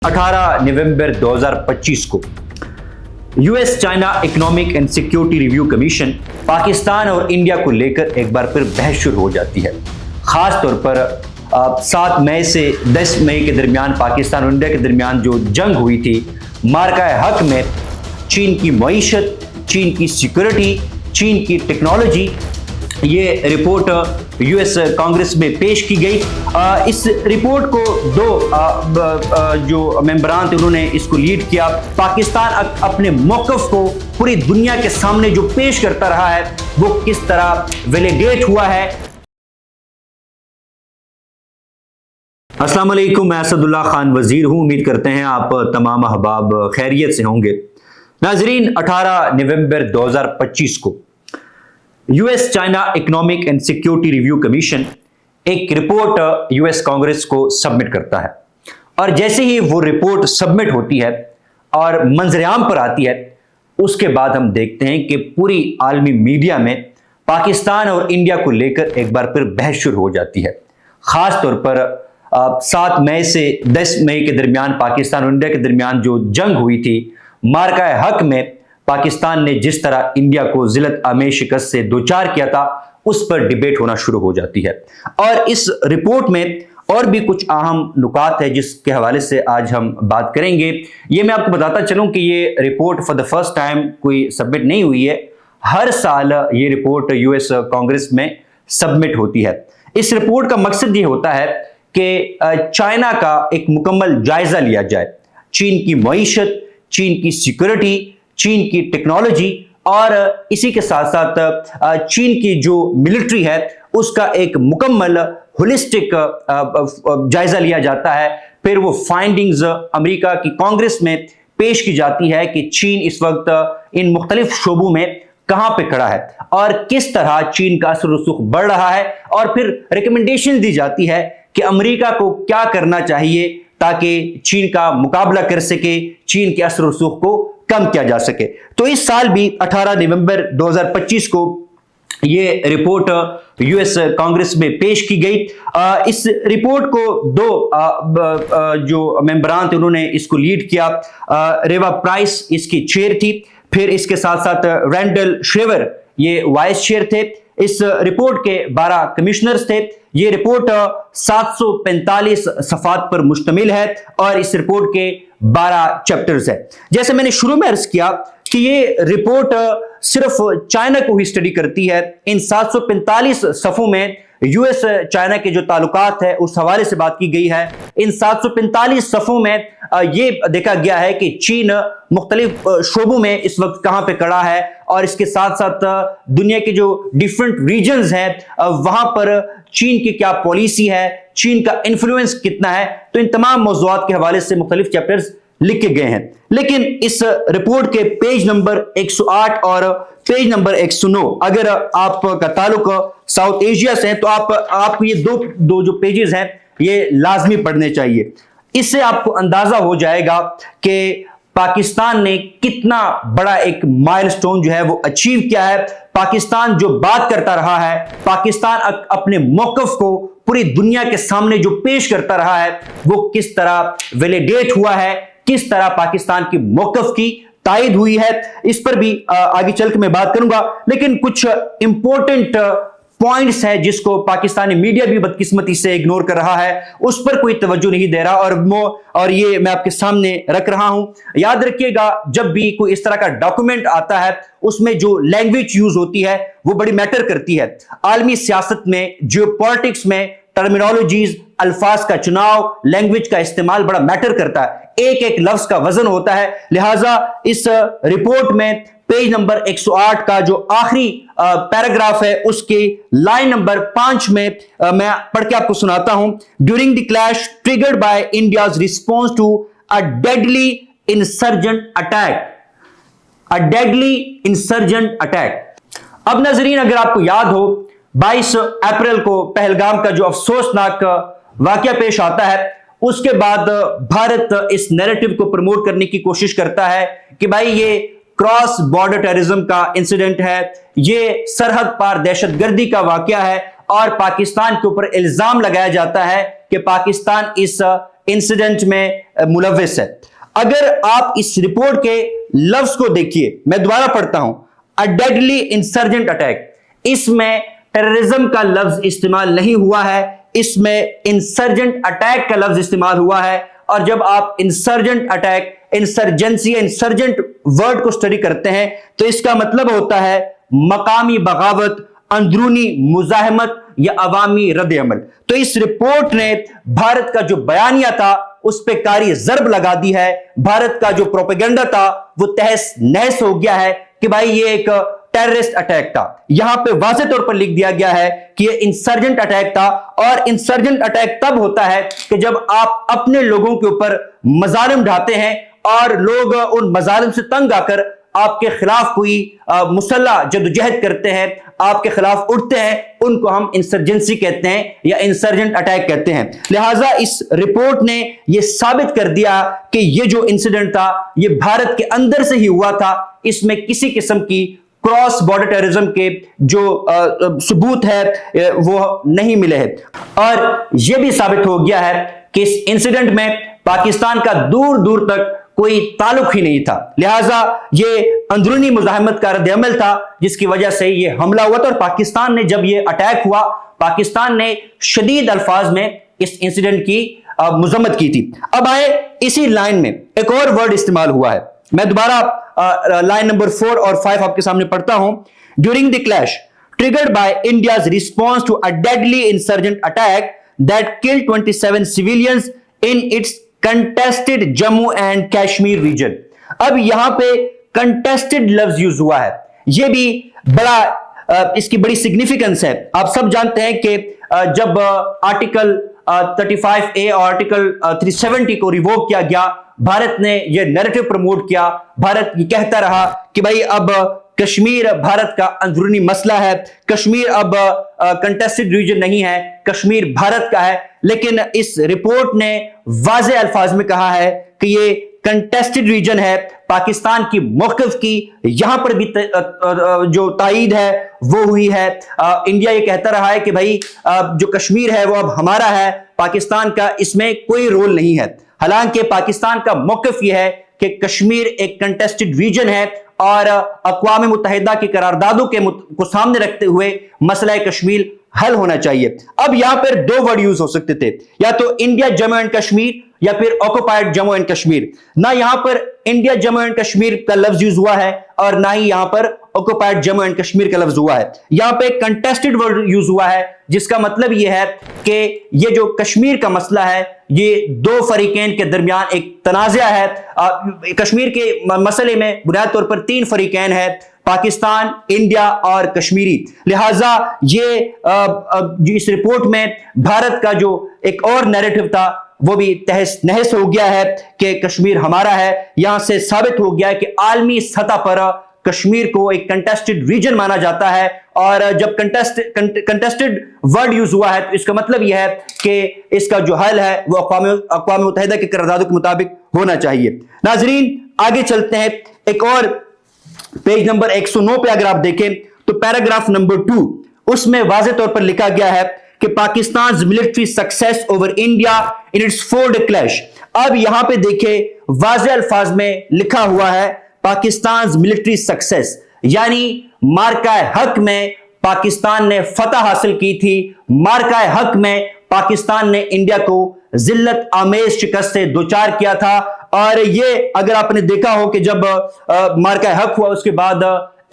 18 नवंबर 2025 को US China economic and security review commission Pakistan और India को लेकर एक बार फिर बहस शुरू हो जाती है। खास तौर पर 7 मई से 10 मई के दरमियान पाकिस्तान और इंडिया के दरमियान जो जंग हुई थी, मार्का हक में चीन की मईशत, चीन की सिक्योरिटी, चीन की टेक्नोलॉजी, ये रिपोर्ट यूएस कांग्रेस में पेश की गई। इस रिपोर्ट को दो जो मेंबरान थे उन्होंने इसको लीड किया। पाकिस्तान अपने मौक़िफ़ को पूरी दुनिया के सामने जो पेश करता रहा है वो किस तरह वैलिडेट हुआ है। अस्सलाम वालेकुम, मैं असदुल्ला खान वजीर हूँ। उम्मीद करते हैं आप तमाम अहबाब खैरियत से होंगे। नाजरीन, 18 नवंबर 2025 को US China economic and security review commission एक रिपोर्ट यूएस कांग्रेस को सबमिट करता है और जैसे ही वो रिपोर्ट सबमिट होती है और मंजरेआम पर आती है, उसके बाद हम देखते हैं कि पूरी आलमी मीडिया में पाकिस्तान और इंडिया को लेकर एक बार फिर बहस शुरू हो जाती है। खास तौर पर 7 मई से 10 मई के दरमियान पाकिस्तान और इंडिया के दरमियान जो जंग हुई थी, मार्का हक में पाकिस्तान ने जिस तरह इंडिया को जिल्लत आमेज शिकस्त से दोचार किया था, उस पर डिबेट होना शुरू हो जाती है। और इस रिपोर्ट में और भी कुछ अहम नुकात है जिसके हवाले से आज हम बात करेंगे। ये मैं आपको बताता चलूं कि ये report for the first time कोई सबमिट नहीं हुई है। हर साल ये रिपोर्ट यूएस कांग्रेस में सबमिट होती है। इस रिपोर्ट का मकसद ये होता है कि चाइना का एक मुकम्मल जायजा लिया जाए। चीन की मईशत, चीन की सिक्योरिटी, चीन की टेक्नोलॉजी और इसी के साथ साथ चीन की जो मिलिट्री है उसका एक मुकम्मल होलिस्टिक जायजा लिया जाता है। फिर वो फाइंडिंग्स अमेरिका की कांग्रेस में पेश की जाती है कि चीन इस वक्त इन मुख्तलिफ शोबों में कहां पे खड़ा है और किस तरह चीन का असर रसूख बढ़ रहा है। और फिर रिकमेंडेशन दी जाती है कि अमेरिका को क्या करना चाहिए ताकि चीन का मुकाबला कर सके, चीन के असर रसूख को कम किया जा सके। तो इस साल भी 18 नवंबर 2025 को ये रिपोर्ट यूएस कांग्रेस में पेश की गई। इस रिपोर्ट को दो जो मेंबरान थे उन्होंने इसको लीड किया। रेवा प्राइस इसकी चेयर थी, फिर इसके साथ साथ रैंडल श्रेवर ये वाइस चेयर थे। इस रिपोर्ट के 12 कमिश्नर्स थे। ये रिपोर्ट 745 सफ़ात पर मुश्तमिल है और इस रिपोर्ट के 12 चैप्टर्स है। जैसे मैंने शुरू में अर्ज किया कि ये रिपोर्ट सिर्फ चाइना को ही स्टडी करती है। इन 745 सफ़ों में यूएस चाइना के जो ताल्लुकात है उस हवाले से बात की गई है। इन 745 सफ़ों में ये देखा गया है कि चीन मुख्तलिफ शोबों में इस वक्त कहां पे खड़ा है और इसके साथ साथ दुनिया के जो डिफरेंट रीजन्स हैं वहां पर चीन की क्या पॉलिसी है, चीन का इन्फ्लुएंस कितना है। तो इन तमाम मौज़ूआत के हवाले से मुख्तलिफ चैप्टर्स लिखे गए हैं। लेकिन इस रिपोर्ट के पेज नंबर 108 और पेज नंबर 109, अगर आपका ताल्लुक साउथ एशिया से है तो आप ये दो जो पेजेस हैं ये लाजमी पढ़ने चाहिए। इससे आपको अंदाजा हो जाएगा कि पाकिस्तान ने कितना बड़ा एक माइलस्टोन जो है वो अचीव किया है। पाकिस्तान जो बात करता रहा है, पाकिस्तान अपने मौक़िफ़ को पूरी दुनिया के सामने जो पेश करता रहा है वो किस तरह वैलिडेट हुआ है, किस तरह पाकिस्तान की मौक़िफ़ की तायद हुई है, इस पर भी आगे चल के मैं बात करूंगा। लेकिन कुछ इंपॉर्टेंट पॉइंट्स है जिसको पाकिस्तानी मीडिया भी बदकिस्मती से इग्नोर कर रहा है, उस पर कोई तवज्जो नहीं दे रहा और ये मैं आपके सामने रख रहा हूं। याद रखिएगा, जब भी कोई इस तरह का डॉक्यूमेंट आता है उसमें जो लैंग्वेज यूज होती है वो बड़ी मैटर करती है। आलमी सियासत में, जियोपॉलिटिक्स में टर्मिनोलॉजीज, अल्फाज का चुनाव, लैंग्वेज का इस्तेमाल बड़ा मैटर करता है। एक एक लफ्ज का वजन होता है। लिहाजा इस रिपोर्ट में पेज नंबर 108 का जो आखिरी पैराग्राफ है उसके लाइन नंबर 5 में मैं पढ़ के आपको सुनाता हूं। During the clash triggered by India's response to a deadly insurgent attack, a deadly insurgent attack. अब नाजरीन, अगर आपको याद हो 22 अप्रैल को पहलगाम का जो अफसोसनाक वाकया पेश आता है, उसके बाद भारत इस नैरेटिव को प्रमोट करने की कोशिश करता है कि भाई ये क्रॉस बॉर्डर टेररिज्म का इंसिडेंट है, ये सरहद पार दहशतगर्दी का वाकया है और पाकिस्तान के ऊपर इल्जाम लगाया जाता है कि पाकिस्तान इस इंसिडेंट में मुलव्विस है। अगर आप इस रिपोर्ट के लफ्ज को देखिए, मैं दोबारा पढ़ता हूं, अ डेडली इंसर्जेंट अटैक, इसमें टेररिज्म का लफ्ज इस्तेमाल नहीं हुआ है, इसमें इंसर्जेंट अटैक का लफ्ज इस्तेमाल हुआ है। और जब आप insurgent attack, insurgency, insurgent word को स्टडी करते हैं तो इसका मतलब होता है मकामी बगावत, अंदरूनी मुजाहमत या अवामी रद्द अमल। तो इस रिपोर्ट ने भारत का जो बयानिया था उस पे कारी जरब लगा दी है। भारत का जो प्रोपेगेंडा था वो तहस नहस हो गया है कि भाई ये एक टेररिस्ट अटैक था। यहां पे वाज़ेह तौर पर लिख दिया गया है कि ये इंसर्जेंट अटैक था। और इंसर्जेंट अटैक तब होता है कि जब आप अपने लोगों के ऊपर मजालिम ढाते हैं और लोग उन मजालिम से तंग आकर आपके खिलाफ कोई मुसल्लह जदोजहद करते हैं, आपके खिलाफ उठते हैं, उनको हम इंसर्जेंसी कहते हैं या इंसर्जेंट अटैक कहते हैं। लिहाजा इस रिपोर्ट ने यह साबित कर दिया कि यह जो इंसिडेंट था यह भारत के अंदर से ही हुआ था। इसमें किसी किस्म की क्रॉस बॉर्डर टेररिज्म के जो सबूत है वो नहीं मिले हैं। और यह भी साबित हो गया है कि इस इंसिडेंट में पाकिस्तान का दूर दूर तक कोई ताल्लुक ही नहीं था। लिहाजा ये अंदरूनी मुजाहमत का रद्द-ए-अमल था जिसकी वजह से ये हमला हुआ था। और पाकिस्तान ने जब ये अटैक हुआ, पाकिस्तान ने शदीद अल्फाज में इस इंसिडेंट की मजम्मत की थी। अब आए इसी लाइन में एक और वर्ड इस्तेमाल हुआ है। मैं दोबारा लाइन नंबर 4 और 5 आपके सामने पढ़ता हूं। During the clash triggered by India's response to a deadly insurgent attack that killed 27 civilians in its contested Jammu and Kashmir region. अब यहां पे कंटेस्टेड लफ्ज यूज हुआ है। यह भी बड़ा इसकी बड़ी सिग्निफिकेंस है। आप सब जानते हैं कि जब आर्टिकल 35A और आर्टिकल 370 को रिवोक किया गया, भारत ने यह नैरेटिव प्रमोट किया। भारत ये कहता रहा कि भाई अब कश्मीर भारत का अंदरूनी मसला है, कश्मीर अब कंटेस्टेड रीजन नहीं है, कश्मीर भारत का है। लेकिन इस रिपोर्ट ने वाज़ेह अल्फाज में कहा है कि ये कंटेस्टेड रीजन है। पाकिस्तान की मौक़िफ़ की यहां पर भी जो तायीद है वो हुई है। इंडिया ये कहता रहा है कि भाई जो कश्मीर है वो अब हमारा है, पाकिस्तान का इसमें कोई रोल नहीं है। हालांकि पाकिस्तान का मौक़िफ़ यह है कि कश्मीर एक कंटेस्टेड रीजन है और अक़वाम मुत्तहिदा की करारदादों को सामने रखते हुए मसला कश्मीर हल होना चाहिए। अब यहां पर दो वर्ड यूज हो सकते थे, या तो इंडिया जम्मू एंड कश्मीर या फिर ऑक्युपाइड जम्मू एंड कश्मीर। ना यहां पर इंडिया जम्मू एंड कश्मीर का लफ्ज यूज हुआ है और ना ही यहां पर ऑक्युपाइड जम्मू एंड कश्मीर का लफ्ज हुआ है। यहां पे कंटेस्टेड वर्ड यूज हुआ है जिसका मतलब यह है कि ये जो कश्मीर का मसला है ये दो फरीकैन के दरमियान एक तनाज़ा है। कश्मीर के मसले में बुनियादी तौर पर 3 फरीकैन है, पाकिस्तान, इंडिया और कश्मीरी। लिहाजा ये इस रिपोर्ट में भारत का जो एक और नैरेटिव था वो भी तहस नहस हो गया है कि कश्मीर हमारा है। यहां से साबित हो गया है कि आलमी सतह पर कश्मीर को एक कंटेस्टेड रीजन माना जाता है। और जब कंटेस्टेड वर्ड यूज हुआ है तो इसका मतलब यह है कि इसका जो हल है वो अक़वाम मुत्तहिदा के करारदादों के मुताबिक होना चाहिए। नाजरीन आगे चलते हैं। एक और पेज नंबर 109 पे अगर आप देखें तो पैराग्राफ नंबर 2 उसमें वाज़ेह तौर पर लिखा गया है कि Pakistan military success over India in its 4 day clash. अब यहां पे देखें वाज़ेह अल्फाज में लिखा हुआ है पाकिस्तान मिलिट्री सक्सेस, यानी मार्का हक में पाकिस्तान ने फतह हासिल की थी। मार्का हक में पाकिस्तान ने इंडिया को जिल्लत आमेज शिकस्त से दोचार किया था। और ये अगर आपने देखा हो कि जब मार्का हक हुआ उसके बाद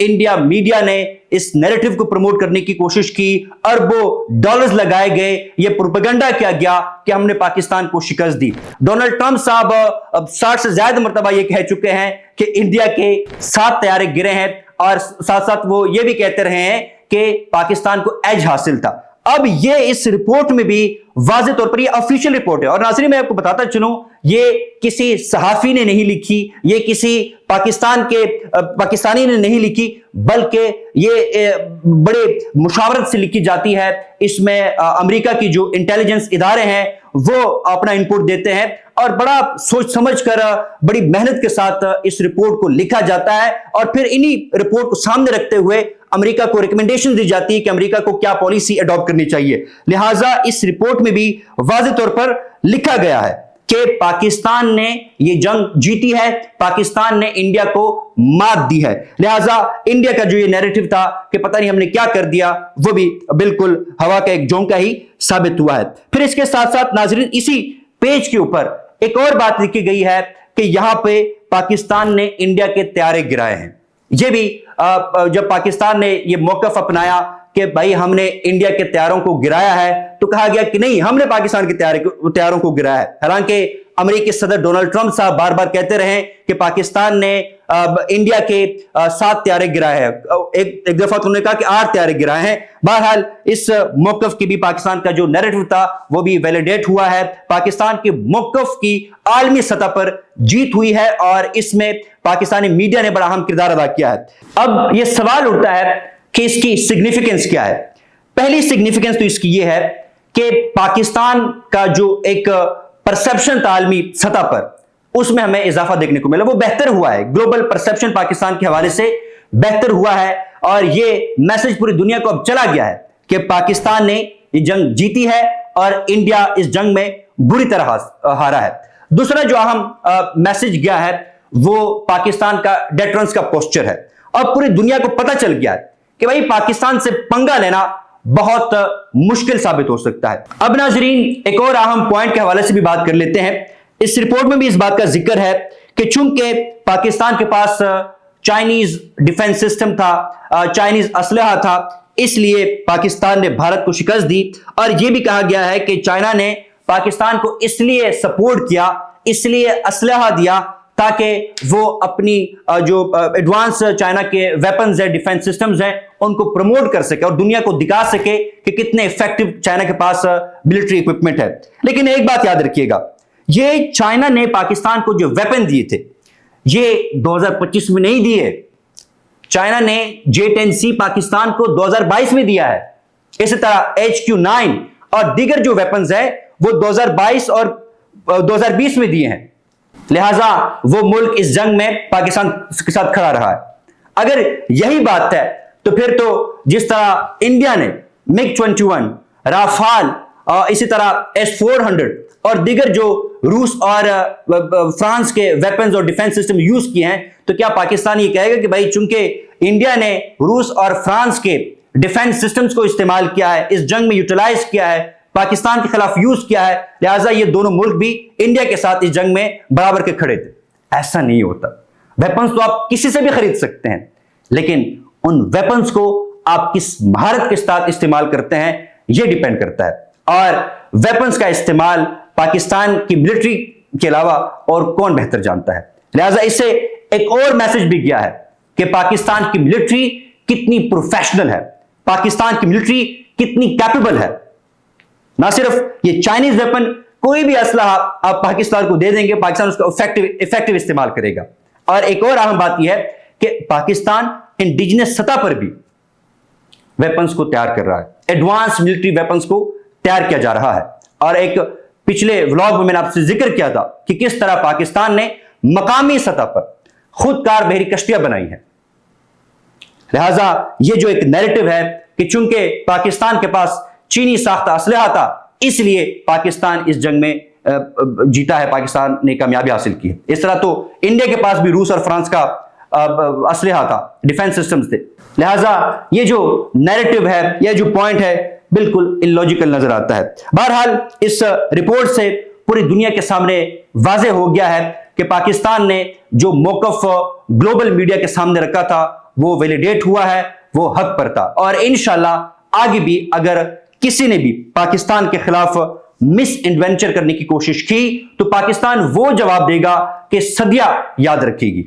इंडिया मीडिया ने इस नैरेटिव को प्रमोट करने की कोशिश की, अरबों डॉलर्स लगाए गए, ये प्रोपेगेंडा किया गया कि हमने पाकिस्तान को शिकस्त दी। डोनाल्ड ट्रंप साहब अब 60 से ज्यादा मरतबा ये कह चुके हैं कि इंडिया के 7 तैयारे गिरे हैं और साथ साथ वो ये भी कहते रहे हैं कि पाकिस्तान को एज हासिल था। अब ये इस रिपोर्ट में भी वाज़ेह तौर पर ये ऑफिशियल रिपोर्ट है। और नाज़रीन मैं आपको बताता चलूं ये किसी सहाफी ने नहीं लिखी, ये किसी पाकिस्तानी ने नहीं लिखी, बल्कि ये बड़े मुशावरत से लिखी जाती है। इसमें अमेरिका की जो इंटेलिजेंस इदारे हैं वो अपना इनपुट देते हैं और बड़ा सोच समझ कर बड़ी मेहनत के साथ इस रिपोर्ट को लिखा जाता है। और फिर इन्हीं रिपोर्ट को सामने रखते हुए अमेरिका को रिकमेंडेशन दी जाती है कि अमेरिका को क्या पॉलिसी अडॉप्ट करनी चाहिए। लिहाजा इस रिपोर्ट में भी वाज़ेह तौर पर लिखा गया है کہ پاکستان نے یہ جنگ جیتی ہے، پاکستان نے انڈیا کو مات دی ہے، لہٰذا انڈیا کا جو یہ نیریٹو تھا کہ پتہ نہیں ہم نے کیا کر دیا، وہ بھی بالکل ہوا کا ایک جھونکا ہی ثابت ہوا ہے۔ پھر اس کے ساتھ ساتھ ناظرین اسی پیج کے اوپر ایک اور بات لکھی گئی ہے کہ یہاں پہ پاکستان نے انڈیا کے طیارے گرائے ہیں۔ یہ بھی جب پاکستان نے یہ موقف اپنایا کہ بھائی ہم نے انڈیا کے طیاروں کو گرایا ہے، تو کہا گیا کہ نہیں، ہم نے پاکستان کے طیاروں کو گرایا ہے۔ حالانکہ امریکی صدر ڈونلڈ ٹرمپ صاحب بار بار کہتے رہے کہ پاکستان نے انڈیا کے 7 طیارے گرائے ہیں، ایک دفعہ تو انہوں نے کہا کہ 8 طیارے گرائے ہیں۔ بہرحال اس موقف کی بھی پاکستان کا جو نیریٹو تھا وہ بھی ویلیڈیٹ ہوا ہے، پاکستان کے موقف کی عالمی سطح پر جیت ہوئی ہے، اور اس میں پاکستانی میڈیا نے بڑا اہم کردار ادا کیا ہے۔ اب یہ سوال اٹھتا ہے کہ اس کی سگنیفیکنس کیا ہے؟ پہلی سگنیفیکنس تو اس کی یہ ہے کہ پاکستان کا جو ایک پرسپشن تھا عالمی سطح پر، اس میں ہمیں اضافہ دیکھنے کو ملا، وہ بہتر ہوا ہے، گلوبل پرسپشن پاکستان کے حوالے سے بہتر ہوا ہے، اور یہ میسج پوری دنیا کو اب چلا گیا ہے کہ پاکستان نے یہ جنگ جیتی ہے اور انڈیا اس جنگ میں بری طرح ہارا ہے۔ دوسرا جو اہم میسج گیا ہے وہ پاکستان کا ڈیٹرنس کا پوسچر ہے، اور پوری دنیا کو پتہ چل گیا ہے کہ بھائی پاکستان سے پنگا لینا بہت مشکل ثابت ہو سکتا ہے۔ اب ناظرین ایک اور اہم پوائنٹ کے حوالے سے بھی بات کر لیتے ہیں۔ اس رپورٹ میں بھی اس بات کا ذکر ہے کہ چونکہ پاکستان کے پاس چائنیز ڈیفنس سسٹم تھا، چائنیز اسلحہ تھا، اس لیے پاکستان نے بھارت کو شکست دی، اور یہ بھی کہا گیا ہے کہ چائنا نے پاکستان کو اس لیے سپورٹ کیا، اس لیے اسلحہ دیا تاکہ وہ اپنی جو ایڈوانس چائنا کے ویپنز ہیں، ڈیفنس سسٹمز ہیں، ان کو پروموٹ کر سکے اور دنیا کو دکھا سکے کہ کتنے ایفیکٹو چائنا کے پاس ملٹری ایکوپمنٹ ہے۔ لیکن ایک بات یاد رکھیے گا، یہ چائنا نے پاکستان کو جو ویپن دیے تھے یہ 2025 میں نہیں دیے، چائنا نے J-10C پاکستان کو 2022 میں دیا ہے۔ اسی طرح HQ-9 اور دیگر جو ویپنز ہیں وہ 2022 اور 2020 میں دیے ہیں، لہٰذا وہ ملک اس جنگ میں پاکستان کے ساتھ کھڑا رہا ہے۔ اگر یہی بات ہے تو پھر تو جس طرح انڈیا نے MiG-21، رافال، اسی طرح S-400 اور دیگر جو روس اور فرانس کے ویپنز اور ڈیفنس سسٹم یوز کیے ہیں، تو کیا پاکستان یہ کہے گا کہ بھائی چونکہ انڈیا نے روس اور فرانس کے ڈیفنس سسٹمز کو استعمال کیا ہے، اس جنگ میں یوٹیلائز کیا ہے، پاکستان کے خلاف یوز کیا ہے، لہٰذا یہ دونوں ملک بھی انڈیا کے ساتھ اس جنگ میں برابر کے کھڑے تھے؟ ایسا نہیں ہوتا۔ ویپنز تو آپ کسی سے بھی خرید سکتے ہیں، لیکن ان ویپنز کو آپ کس مہارت کے ساتھ استعمال کرتے ہیں یہ ڈیپینڈ کرتا ہے، اور ویپنز کا استعمال پاکستان کی ملٹری کے علاوہ اور کون بہتر جانتا ہے۔ لہٰذا اس سے ایک اور میسج بھی گیا ہے کہ پاکستان کی ملٹری کتنی پروفیشنل ہے، پاکستان کی ملٹری کتنی کیپیبل ہے۔ نہ صرف یہ چائنیز ویپن، کوئی بھی اسلحہ آپ پاکستان کو دے دیں گے، پاکستان اس کا افیکٹو استعمال کرے گا۔ اور ایک اور اہم بات یہ ہے کہ پاکستان انڈیجنس سطح پر بھی ویپنز کو تیار کر رہا ہے، ایڈوانس ملٹری ویپنز کو تیار کیا جا رہا ہے۔ اور ایک پچھلے ولاگ میں نے آپ سے ذکر کیا تھا کہ کس طرح پاکستان نے مقامی سطح پر خود کار بحری کشتیاں بنائی ہیں۔ لہٰذا یہ جو ایک نیریٹو ہے کہ چونکہ پاکستان کے پاس چینی ساختہ اسلحہ تھا، اس لیے پاکستان اس جنگ میں جیتا ہے، پاکستان نے کامیابی حاصل کی ہے۔ اس طرح تو انڈیا کے پاس بھی روس اور فرانس کا اسلحہ تھا، ڈیفنس سسٹمز تھے، لہٰذا یہ جو نیریٹو ہے، یہ جو پوائنٹ ہے، بالکل illogical نظر آتا ہے۔ بہرحال اس رپورٹ سے پوری دنیا کے سامنے واضح ہو گیا ہے کہ پاکستان نے جو موقف گلوبل میڈیا کے سامنے رکھا تھا وہ ویلیڈیٹ ہوا ہے، وہ حق پر تھا، اور انشاءاللہ آگے بھی اگر کسی نے بھی پاکستان کے خلاف مس انوینچر کرنے کی کوشش کی تو پاکستان وہ جواب دے گا کہ صدیہ یاد رکھے گی۔